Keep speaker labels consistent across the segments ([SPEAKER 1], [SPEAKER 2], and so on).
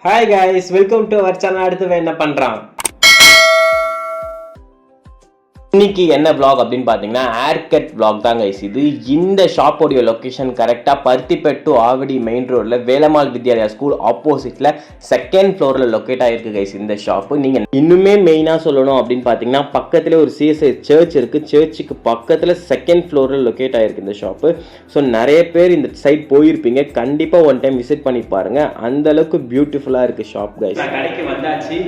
[SPEAKER 1] Hi guys, welcome to our channel. அடுத்து என்ன பண்றான் இன்னைக்கு என்ன vlog அப்படின்னு பார்த்தீங்கன்னா ஹேர் கட் vlog தான் கைஸ். இது இந்த ஷாப்போடைய லொக்கேஷன் கரெக்டாக பருத்திப்பேட் டு ஆவடி மெயின் ரோடில் வேலம்மாள் வித்யாலயா ஸ்கூல் ஆப்போசிட்டில் செகண்ட் ஃப்ளோரில் லொக்கேட் ஆகிருக்கு கைஸ் இந்த ஷாப்பு. நீங்கள் இன்னுமே மெயினாக சொல்லணும் அப்படின்னு பார்த்தீங்கன்னா பக்கத்தில் ஒரு சிஎஸ்ஐ சர்ச் இருக்குது. சர்ச்சுக்கு பக்கத்தில் செகண்ட் ஃப்ளோரில் லொக்கேட் ஆகிருக்கு இந்த ஷாப்பு. ஸோ நிறைய பேர் இந்த சைட் போயிருப்பீங்க, கண்டிப்பாக ஒன் டைம் விசிட் பண்ணி பாருங்கள். அந்தளவுக்கு பியூட்டிஃபுல்லாக இருக்குது ஷாப் கைஸ். கடைக்கு வந்தாச்சு.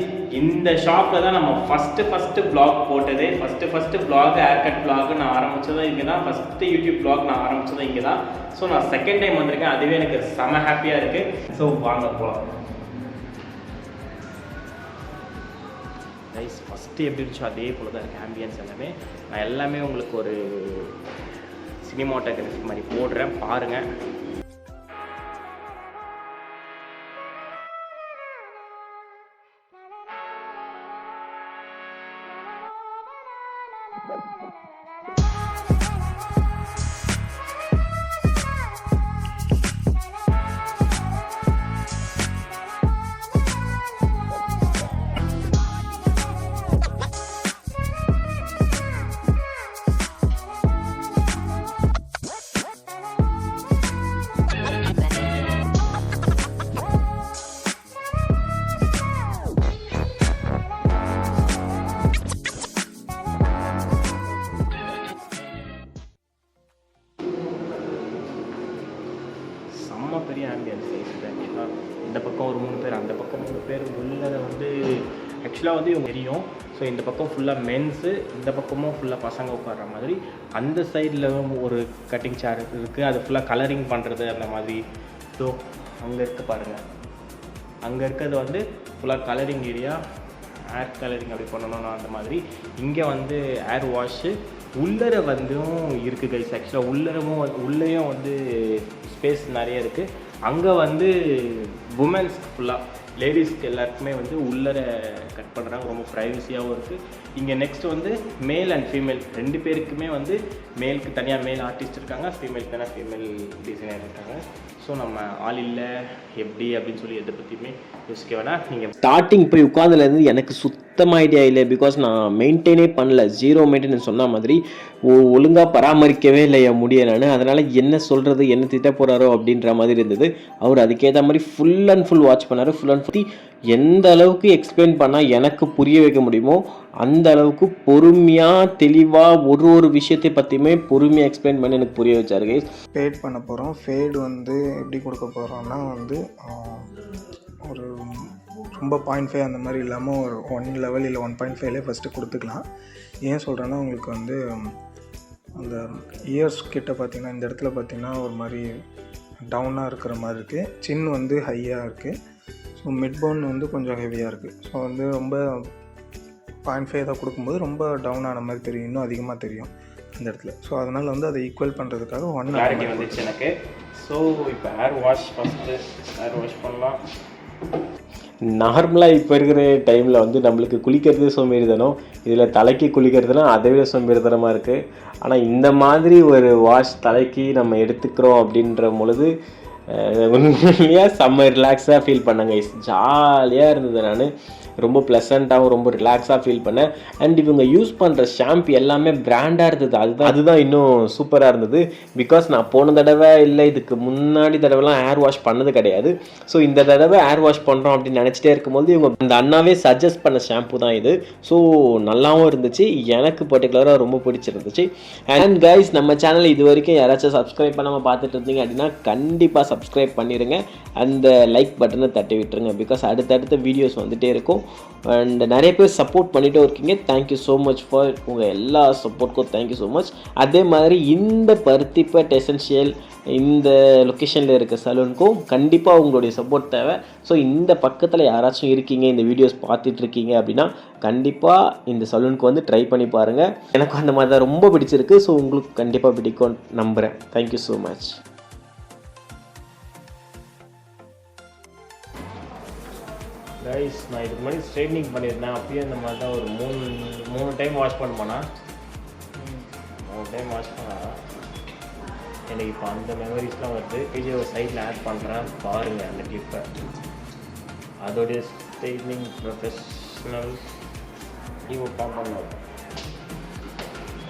[SPEAKER 1] இந்த ஷாப்பில் தான் நம்ம ஃபஸ்ட்டு vlog போட்டதே. First vlog hair cut vlog நான் ஆரம்பித்ததும் இங்கே தான். ஃபஸ்ட்டு யூடியூப் vlog நான் ஆரம்பித்ததும் இங்கே தான். ஸோ நான் செகண்ட் டைம் வந்திருக்கேன், அதுவே எனக்கு செம ஹாப்பியாக இருக்குது. ஸோ வாங்க போகலாம் கைஸ். ஃபஸ்ட்டு எப்படி இருந்துச்சோ அதே போல் தான் இருக்குது ஆம்பியன்ஸ் எல்லாமே. நான் எல்லாமே உங்களுக்கு ஒரு சினிமாட்டோகிராஃபி மாதிரி போடுறேன், பாருங்கள். பெரிய ஆம்பியன்ஸ் ஆக்சுவலாக இந்த பக்கம் ஒரு 3 பேர், அந்த பக்கம் 3 பேர். உள்ளதை வந்து ஆக்சுவலாக வந்து இவங்க தெரியும். ஸோ இந்த பக்கம் ஃபுல்லாக மென்ஸு, இந்த பக்கமும் ஃபுல்லாக பசங்க உட்கார்ற மாதிரி. அந்த சைடில் ஒரு கட்டிங் சேர் இருக்குது, அது ஃபுல்லாக கலரிங் பண்ணுறது அந்த மாதிரி. ஸோ அங்கே இருக்க பாருங்கள், அங்கே இருக்கிறது வந்து ஃபுல்லாக கலரிங் ஏரியா, ஹேர் கலரிங் அப்படி பண்ணணும்னா அந்த மாதிரி. இங்கே வந்து ஹேர் வாஷு உள்ளர வந்தும் இருக்குது கைஸ். ஆக்சுவலாக உள்ளேயும் வந்து ஸ்பேஸ் நிறைய இருக்குது. அங்கே வந்து உமன்ஸ்க்கு ஃபுல்லாக லேடிஸ்க்கு எல்லாருக்குமே வந்து உள்ளர கட் பண்ணுறாங்க, ரொம்ப ப்ரைவசியாகவும் இருக்குது. இங்கே நெக்ஸ்ட் வந்து மேல் அண்ட் ஃபீமேல் 2 பேருக்குமே வந்து மேலுக்கு தனியாக மேல் ஆர்டிஸ்ட் இருக்காங்க, ஃபீமேலுக்கு தனியாக ஃபீமேல் டிசைனர் இருக்காங்க. ஸோ நம்ம ஆள் இல்லை எப்படி அப்படின்னு சொல்லி எதை பற்றியுமே யோசிக்க வேணாம். நீங்கள் ஸ்டார்டிங் போய் உட்காந்துலேருந்து எனக்கு சுத்தமாக ஐடியா இல்லை. பிகாஸ் நான் மெயின்டைனே பண்ணல, 0 மெயின்டெனன்ஸ் சொன்ன மாதிரி ஒழுங்காக பராமரிக்கவே இல்லை என் முடிய நான். அதனால் என்ன சொல்கிறது, என்ன திட்ட போகிறாரோ அப்படின்ற மாதிரி இருந்தது. அவர் அதுக்கேற்ற மாதிரி ஃபுல் அண்ட் ஃபுல் வாட்ச் பண்ணார். ஃபுல் அண்ட் ஃபுல் எந்த அளவுக்கு எக்ஸ்பிளைன் பண்ணால் எனக்கு புரிய வைக்க முடியுமோ அந்த அளவுக்கு பொறுமையாக தெளிவாக ஒரு விஷயத்தை பற்றியுமே பொறுமையாக எக்ஸ்பிளைன் பண்ணி எனக்கு புரிய வச்சாரு கைஸ்.
[SPEAKER 2] ஃபேட் பண்ண போகிறோம். ஃபேடு வந்து எப்படி கொடுக்க போகிறோம்னா வந்து ஒரு ரொம்ப 0.5 அந்த மாதிரி இல்லாமல் ஒரு 1 லெவல் இல்லை 1.5லே ஃபஸ்ட்டு கொடுத்துக்கலாம். ஏன் சொல்கிறேன்னா உங்களுக்கு வந்து அந்த இயர்ஸ் கிட்ட பார்த்திங்கன்னா இந்த இடத்துல பார்த்திங்கன்னா ஒரு மாதிரி டவுனாக இருக்கிற மாதிரி இருக்குது. சின் வந்து ஹையாக இருக்குது. ஸோ மிட் போன் வந்து கொஞ்சம் ஹெவியாக இருக்குது. ஸோ வந்து ரொம்ப 0.5 தான் கொடுக்கும்போது ரொம்ப டவுன் ஆன மாதிரி தெரியும், இன்னும் அதிகமாக தெரியும் அந்த இடத்துல. ஸோ அதனால் வந்து அதை ஈக்குவல் பண்ணுறதுக்காக 1
[SPEAKER 1] கிளாரிட்டி வந்துச்சு எனக்கு. ஸோ இப்போ hair wash first hair wash பண்ணலாம். நார்மலாக இப்போ இருக்கிற டைமில் வந்து நம்மளுக்கு குளிக்கிறது சோம்பேறித்தனம், இதில் தலைக்கு குளிக்கிறதுனா அதை விட சோம்பேறித்தனமாக இருக்குது. ஆனால் இந்த மாதிரி ஒரு வாஷ் தலைக்கு நம்ம எடுத்துக்கிறோம் அப்படின்ற பொழுது உண்மையாக செம்ம ரிலாக்ஸாக ஃபீல் பண்ணேங்க. ஜாலியாக இருந்தது. நான் ரொம்ப ப்ளசண்ட்டாகவும் ரொம்ப ரிலாக்ஸாக ஃபீல் பண்ணேன். அண்ட் இவங்க யூஸ் பண்ணுற ஷாம்பு எல்லாமே பிராண்டாக இருந்தது. அதுதான் இன்னும் சூப்பராக இருந்தது. பிகாஸ் நான் போன தடவை இல்லை இதுக்கு முன்னாடி தடவைலாம் ஹேர் வாஷ் பண்ணது கிடையாது. ஸோ இந்த தடவை ஹேர் வாஷ் பண்ணுறோம் அப்படின்னு நினச்சிட்டே இருக்கும்போது இவங்க அந்த அண்ணாவே சஜஸ்ட் பண்ண ஷாம்பு தான் இது. ஸோ நல்லாவும் இருந்துச்சு, எனக்கு பர்டிகுலராக ரொம்ப பிடிச்சிருந்துச்சு. அண்ட் கைஸ், நம்ம சேனல் இது வரைக்கும் யாராச்சும் சப்ஸ்கிரைப் பண்ணாமல் பார்த்துட்டு இருந்தீங்க அப்படின்னா கண்டிப்பாக சப்ஸ்கிரைப் பண்ணிடுங்க. அந்த லைக் பட்டனை தட்டி விட்டுருங்க. பிகாஸ் அடுத்தடுத்த வீடியோஸ் வந்துகிட்டே இருக்கும். அண்ட் நிறைய பேர் சப்போர்ட் பண்ணிகிட்டே இருக்கீங்க. தேங்க்யூ ஸோ மச் ஃபார் உங்கள் எல்லா சப்போர்ட்க்கும். Thank you so much. அதே மாதிரி இந்த பருத்திப்பேட் எசென்ஷியல் இந்த லொக்கேஷனில் இருக்க சலூனுக்கும் கண்டிப்பாக உங்களுடைய சப்போர்ட் தேவை. ஸோ இந்த பக்கத்தில் யாராச்சும் இருக்கீங்க, இந்த வீடியோஸ் பார்த்துட்ருக்கீங்க அப்படின்னா கண்டிப்பாக இந்த சலூனுக்கு வந்து ட்ரை பண்ணி பாருங்கள். எனக்கு அந்த மாதிரி தான் ரொம்ப பிடிச்சிருக்கு. ஸோ உங்களுக்கு கண்டிப்பாக பிடிக்கும் நம்புகிறேன். Thank you so much. கைஸ், நான் இதுக்கு முன்னாடி ஸ்ட்ரைட்னிங் பண்ணியிருந்தேன். அப்பயே இந்த மாதிரி தான் ஒரு 3 டைம் வாஷ் பண்ணுமாண்ணா. 3 டைம் வாஷ் பண்ணால் எனக்கு இப்போ அந்த மெமரிஸ்லாம் வருது. வீடியோ சைடில் ஆட் பண்ணுறேன் பாருங்கள் அந்த கிளிப்பை. அதோடைய ஸ்டைலிங் ப்ரொஃபஷ்னல் பண்ணலாம்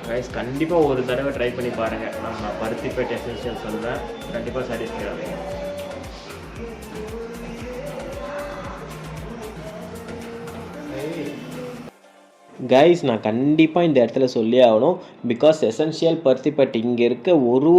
[SPEAKER 1] கைஸ். கண்டிப்பாக ஒரு தடவை ட்ரை பண்ணி பாருங்கள். நம்ம பருத்திப்பேட்டை எசென்ஷியல் சொல்கிறேன், கண்டிப்பாக சாட்டிஸ்ஃபை ஆகும். கைஸ், நான் கண்டிப்பாக இந்த இடத்துல சொல்லி ஆகணும். பிகாஸ் எசென்ஷியல் பருத்திப்பேட்டை இங்கே இருக்க ஒரு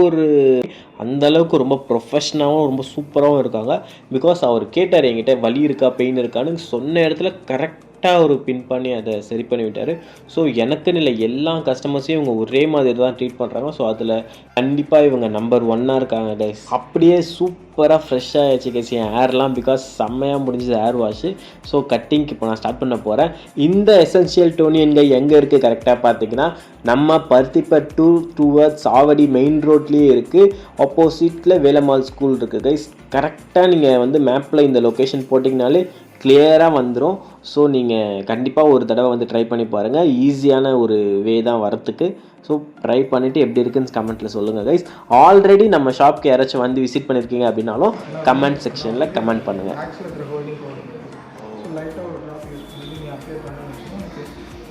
[SPEAKER 1] அந்தளவுக்கு ரொம்ப ப்ரொஃபஷ்னலாகவும் ரொம்ப சூப்பராகவும் இருக்காங்க. பிகாஸ் அவர் கேட்டார் என்கிட்ட வலி இருக்கா பெயின் இருக்கான்னு, சொன்ன இடத்துல கரெக்டாக ஒரு பின் பண்ணி அதை சரி பண்ணி விட்டார். ஸோ எனக்குன்னு இல்லை, எல்லா கஸ்டமர்ஸையும் இவங்க ஒரே மாதிரி தான் ட்ரீட் பண்ணுறாங்க. ஸோ அதில் கண்டிப்பாக இவங்க நம்பர் 1 இருக்காங்க கைஸ். அப்படியே சூப்பராக ஃப்ரெஷ்ஷாக ஆகிடுச்சு கைஸ் என் ஹேர்லாம். பிகாஸ் செம்மையாக முடிஞ்சது ஹேர் வாஷு. ஸோ கட்டிங்க்கு இப்போ நான் ஸ்டார்ட் பண்ண போகிறேன். இந்த எசென்ஷியல் டோனியன் கை எங்கே இருக்குது கரெக்டாக பார்த்தீங்கன்னா நம்ம பருத்திப்பேட் டுவர்ட்ஸ் ஆவடி மெயின் ரோட்லேயே இருக்குது. ஆப்போசிட்டில் வேலம்மாள் ஸ்கூல் இருக்குது கைஸ். கரெக்டாக நீங்கள் வந்து மேப்பில் இந்த லொக்கேஷன் போட்டிங்கனாலே கிளியராக வந்துடும். ஸோ நீங்கள் கண்டிப்பாக ஒரு தடவை வந்து ட்ரை பண்ணி பாருங்கள். ஈஸியான ஒரு வே தான் வரத்துக்கு. ஸோ ட்ரை பண்ணிவிட்டு எப்படி இருக்குன்னு கமெண்ட்டில் சொல்லுங்கள் கைஸ். ஆல்ரெடி நம்ம ஷாப்க்கு யாராச்சும் வந்து விசிட் பண்ணியிருக்கீங்க அப்படின்னாலும் கமெண்ட் செக்ஷனில் கமெண்ட் பண்ணுங்கள்.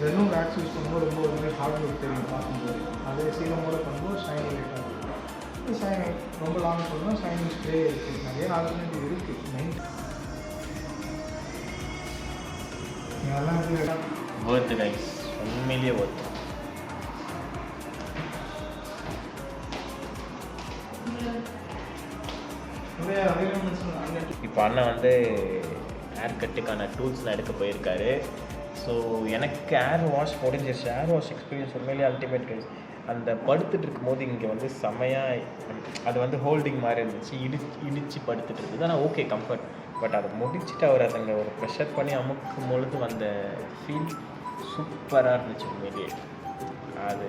[SPEAKER 2] வெறும் வேக்ஸ் யூஸ் பண்ணும்போது ரொம்ப ஒரு மாதிரி ஹார்ட் ஒர்க் தெரியும் பார்க்கும்போது. அதே சீலமோட பண்ணும்போது ஷைன் லைட்டாக ஷைனிங் ரொம்ப லாங் பண்ணணும். ஷைனிங் ஸ்ப்ரே இருக்குது, நிறைய ஆல்டர்னேட்டிவ் இருக்குது. மெயின்
[SPEAKER 1] ஒர்த்து கைஸ், உண்மையிலேயே ஒர்த்து. இப்போ அண்ணன் வந்து ஹேர் கட்டுக்கான டூல்ஸ்லாம் எடுக்க போயிருக்காரு. ஸோ எனக்கு ஹேர் வாஷ் முடிஞ்சிருச்சு. ஹேர் வாஷ் எக்ஸ்பீரியன்ஸ் உண்மையிலேயே அல்டிமேட் கைஸ். அந்த படுத்துட்டு இருக்கும்போது இங்கே வந்து செம்மையாக அது வந்து ஹோல்டிங் மாதிரி இருந்துச்சு. இடிச்சு படுத்துட்டு இருக்குது. ஆனால் ஓகே கம்ஃபர்ட். பட் அதை முடிச்சுட்டு அவர் அதை அங்கே ஒரு ப்ரெஷர் பண்ணி அமுக்கும் பொழுது வந்த ஃபீல் சூப்பராக இருந்துச்சு உண்மையிலேயே. அது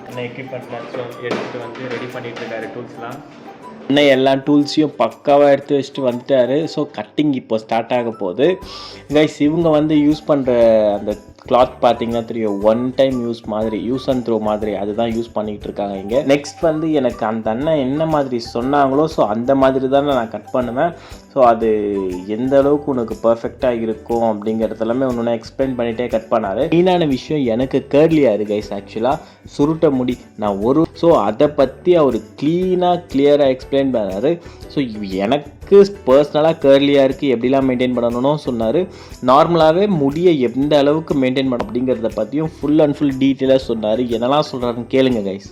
[SPEAKER 1] என்ன எக்யூப்மெண்ட்லாம் எடுத்துகிட்டு வந்து ரெடி பண்ணிகிட்டு இருக்காரு டூல்ஸ்லாம். இன்னும் எல்லா டூல்ஸையும் பக்காவாக எடுத்து வச்சுட்டு வந்துட்டார். ஸோ கட்டிங் இப்போ ஸ்டார்ட் ஆக போகுது கைஸ். இவங்க வந்து யூஸ் பண்ணுற அந்த கிளாத் பார்த்தீங்கன்னா தெரியும், 1 டைம் யூஸ் மாதிரி, யூஸ் அண்ட் த்ரோ மாதிரி, அதுதான் யூஸ் பண்ணிகிட்டு இருக்காங்க இங்கே. நெக்ஸ்ட் வந்து எனக்கு அந்த அண்ணன் என்ன மாதிரி சொன்னாங்களோ ஸோ அந்த மாதிரி தான் நான் கட் பண்ணுவேன். ஸோ அது எந்த அளவுக்கு உனக்கு பர்ஃபெக்டாக இருக்கும் அப்படிங்கிறதெல்லாமே ஒன்று எக்ஸ்பிளைன் பண்ணிகிட்டே கட் பண்ணார். மெயினான விஷயம் எனக்கு கேர்லியாக இருக்குது கைஸ். ஆக்சுவலாக சுருட்ட முடி நான் ஸோ அதை பற்றி அவர் கிளியராக எக்ஸ்பிளைன் பண்ணார். ஸோ எனக்கு பர்சனலாக கேர்லியாக இருக்குது, எப்படிலாம் மெயின்டைன் பண்ணணும்னு சொன்னார். நார்மலாகவே முடியை எந்த அளவுக்கு மெயின்டைன் பண்ண அப்படிங்கிறத பற்றியும் ஃபுல் அண்ட் ஃபுல் டீட்டெயிலாக சொன்னார். என்னெல்லாம் சொல்கிறாருன்னு கேளுங்க கைஸ்.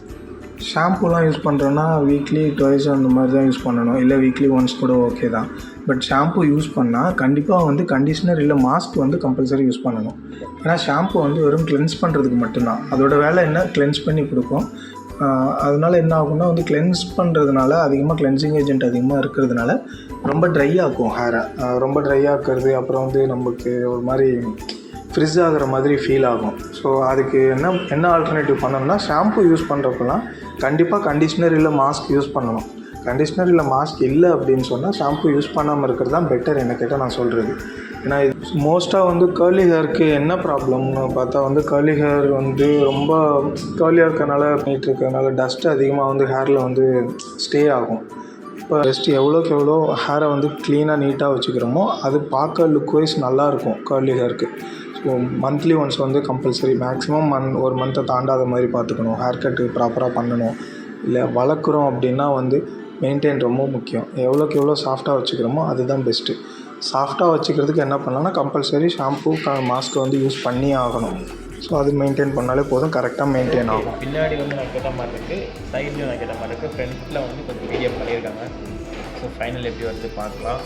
[SPEAKER 2] ஷாம்புலாம் யூஸ் பண்ணுறோன்னா வீக்லி 2 அந்த மாதிரி தான் யூஸ் பண்ணணும், இல்லை வீக்லி ஒன்ஸ் கூட ஓகே தான். பட் ஷாம்பு யூஸ் பண்ணால் கண்டிப்பாக வந்து கண்டிஷ்னர் இல்லை மாஸ்க் வந்து கம்பல்சரி யூஸ் பண்ணணும். ஏன்னா ஷாம்பு வந்து வெறும் கிளென்ஸ் பண்ணுறதுக்கு மட்டும்தான். அதோட வேலை என்ன, கிளென்ஸ் பண்ணி கொடுக்கும். அதனால் என்ன ஆகும்னா வந்து கிளென்ஸ் பண்ணுறதுனால அதிகமாக கிளென்சிங் ஏஜென்ட் அதிகமாக இருக்கிறதுனால ரொம்ப ட்ரை ஆக்கும் ஹேரை. ரொம்ப ட்ரை ஆக்குறது, அப்புறம் வந்து நமக்கு ஒரு மாதிரி ஃப்ரிட்ஜ் ஆகிற மாதிரி ஃபீல் ஆகும். ஸோ அதுக்கு என்ன ஆல்டர்னேட்டிவ் பண்ணணும்னா, ஷாம்பு யூஸ் பண்ணுறப்பெல்லாம் கண்டிப்பாக கண்டிஷ்னர் இல்லை மாஸ்க் யூஸ் பண்ணணும். கண்டிஷ்னர் இல்லை மாஸ்க் இல்லை அப்படின்னு சொன்னால் ஷாம்பு யூஸ் பண்ணாமல் இருக்கிறது தான் பெட்டர் என்ன கேட்டால் நான் சொல்கிறது. ஏன்னா இது மோஸ்ட்டாக வந்து கேர்லி ஹேருக்கு என்ன ப்ராப்ளம்னு பார்த்தா வந்து கேர்லி ஹேர் வந்து ரொம்ப கேர்லியாக இருக்கிறனால பண்ணிகிட்டு இருக்கிறதுனால டஸ்ட்டு அதிகமாக வந்து ஹேரில் வந்து ஸ்டே ஆகும். இப்போ டஸ்ட்டு எவ்வளோக்கு எவ்வளோ ஹேரை வந்து க்ளீனாக நீட்டாக வச்சுக்கிறோமோ அது பார்க்க லுக் வைஸ் நல்லாயிருக்கும் கேர்லி ஹேருக்கு. ஸோ மந்த்லி ஒன்ஸ் வந்து கம்பல்சரி மேக்ஸிமம் ஒரு மந்த்தை தாண்டாத மாதிரி பார்த்துக்கணும். ஹேர் கட்டு ப்ராப்பராக பண்ணணும். இல்லை வளர்க்குறோம் அப்படின்னா வந்து மெயின்டைன் ரொம்ப முக்கியம். எவ்வளோக்கு எவ்வளோ சாஃப்டாக வச்சுக்கிறோமோ அதுதான் பெஸ்ட்டு. சாஃப்டாக வச்சுக்கிறதுக்கு என்ன பண்ணலாம்னா கம்பல்சரி ஷாம்பு மாஸ்க் வந்து யூஸ் பண்ணி ஆகணும். ஸோ அது மெயின்டைன் பண்ணாலே போதும், கரெக்டாக மெயின்டைன் ஆகும்.
[SPEAKER 1] பின்னாடி வந்து நான் கேட்ட மாதிரி இருக்குது, சைட்லையும் நான் கேட்ட மாதிரி இருக்குது, ஃப்ரண்ட்டில் வந்து கொஞ்சம் வீடியோ பண்ணியிருக்காங்க. ஸோ ஃபைனல் எப்படி வந்து பார்க்கலாம்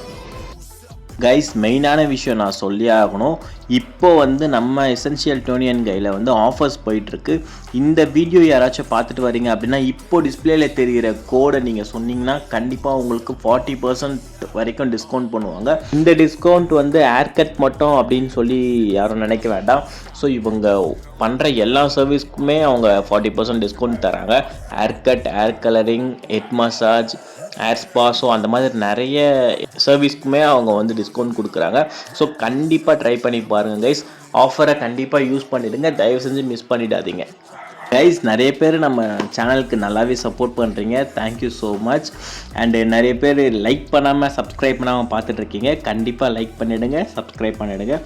[SPEAKER 1] கைஸ். மெயினான விஷயம் நான் சொல்லி ஆகணும். இப்போ வந்து நம்ம எசென்ஷியல் டோனியன் கையில் வந்து ஆஃபர்ஸ் போயிட்டுருக்கு. இந்த வீடியோ யாராச்சும் பார்த்துட்டு வரீங்க அப்படின்னா இப்போ டிஸ்பிளேல தெரிகிற கோடை நீங்கள் சொன்னீங்கன்னா கண்டிப்பாக உங்களுக்கு 40% வரைக்கும் டிஸ்கவுண்ட் பண்ணுவாங்க. இந்த டிஸ்கவுண்ட் வந்து ஹேர் கட் மட்டும் அப்படின்னு சொல்லி யாரும் நினைக்க வேண்டாம். ஸோ இவங்க பண்ணுற எல்லா சர்வீஸ்க்குமே அவங்க 40% டிஸ்கவுண்ட் தராங்க. Hair cut, hair colouring, head massage, hair spa, so அந்த மாதிரி நிறைய சர்வீஸ்க்குமே அவங்க வந்து டிஸ்கவுண்ட் கொடுக்குறாங்க. ஸோ கண்டிப்பாக ட்ரை பண்ணி பாருங்கள் கைஸ். ஆஃபரை கண்டிப்பாக யூஸ் பண்ணிவிடுங்க, தயவு செஞ்சு மிஸ் பண்ணிடாதீங்க.
[SPEAKER 3] கைஸ் நிறைய பேர் நம்ம சேனலுக்கு நல்லாவே சப்போர்ட் பண்ணுறீங்க, தேங்க்யூ ஸோ மச். அண்டு நிறைய பேர் லைக் பண்ணாமல் சப்ஸ்கிரைப் பண்ணாமல் பார்த்துட்ருக்கீங்க. கண்டிப்பாக லைக் பண்ணிவிடுங்க, சப்ஸ்கிரைப் பண்ணிவிடுங்க,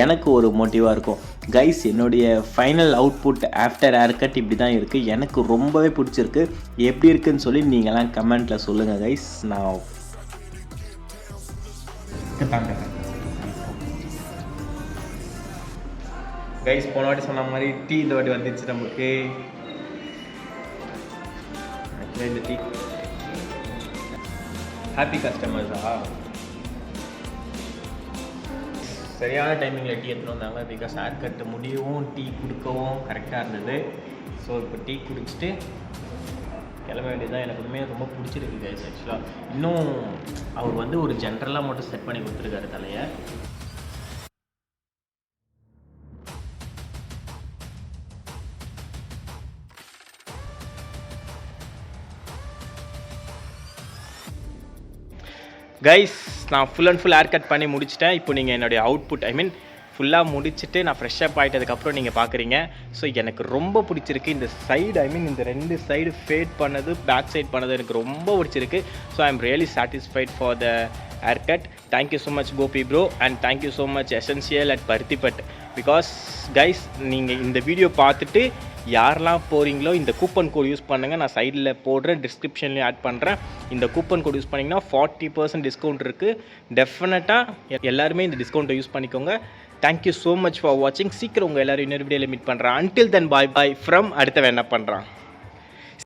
[SPEAKER 3] எனக்கு ஒரு மோட்டிவாக இருக்கும். கைஸ் என்னுடைய final output after hair cut இப்படி தான் இருக்குது. எனக்கு ரொம்பவே பிடிச்சிருக்கு. எப்படி இருக்குன்னு சொல்லி நீங்களாம் கமெண்ட்டில் சொல்லுங்கள் கைஸ். நான்
[SPEAKER 1] கைஸ் போன வாட்டி சொன்ன மாதிரி டீ இந்த வாட்டி வந்துச்சு நமக்கு. இந்த டீ ஹாப்பி கஸ்டமர்ஸா சரியான டைமிங்கில் டீ எடுத்துகிட்டு வந்தாங்க. பிகாஸ் ஹேர் கட்டு முடியவும் டீ கொடுக்கவும் கரெக்டாக இருந்தது. ஸோ இப்போ டீ குடிச்சிட்டு கிளம்ப வேண்டியதுதான். எனக்கு உண்மையாக ரொம்ப பிடிச்சிருக்கு கைஸ். ஆக்சுவலாக இன்னும் அவர் வந்து ஒரு ஜென்ரலாக மட்டும் செட் பண்ணி கொடுத்துருக்காரு தலையை. கைஸ் நான் full and full hair cut பண்ணி முடிச்சிட்டேன். இப்போ நீங்கள் என்னுடைய அவுட்புட் ஃபுல்லாக முடிச்சுட்டு நான் ஃப்ரெஷ்ஷப் ஆகிட்டதுக்கப்புறம் நீங்கள் பார்க்குறீங்க. ஸோ எனக்கு ரொம்ப பிடிச்சிருக்கு இந்த சைடு. இந்த 2 சைடு ஃபேட் பண்ணது, பேக் சைட் பண்ணது எனக்கு ரொம்ப பிடிச்சிருக்கு. So I am really satisfied for the hair cut. Thank you so much Gopi bro and thank you so much essential at Paruthipattu. Because guys நீங்கள் இந்த வீடியோ பார்த்துட்டு யாரெல்லாம் போகிறீங்களோ இந்த கூப்பன் கோட் யூஸ் பண்ணுங்கள். நான் சைடில் போடுறேன், டிஸ்கிரிப்ஷன்லேயும் ஆட் பண்ணுறேன். இந்த கூப்பன் கோட் யூஸ் பண்ணிங்கன்னா 40% டிஸ்கவுண்ட் இருக்குது. டெஃபினட்டாக எல்லாருமே இந்த டிஸ்கவுண்ட்டை யூஸ் பண்ணிக்கோங்க. தேங்க்யூ ஸோ மச் ஃபார் வாட்சிங். சீக்கிரம் உங்கள் எல்லோரும் இன்னொரு வீடியோவில் மீட் பண்ணுறேன். Until then bye bye from அடுத்த என்ன பண்ணுறான்.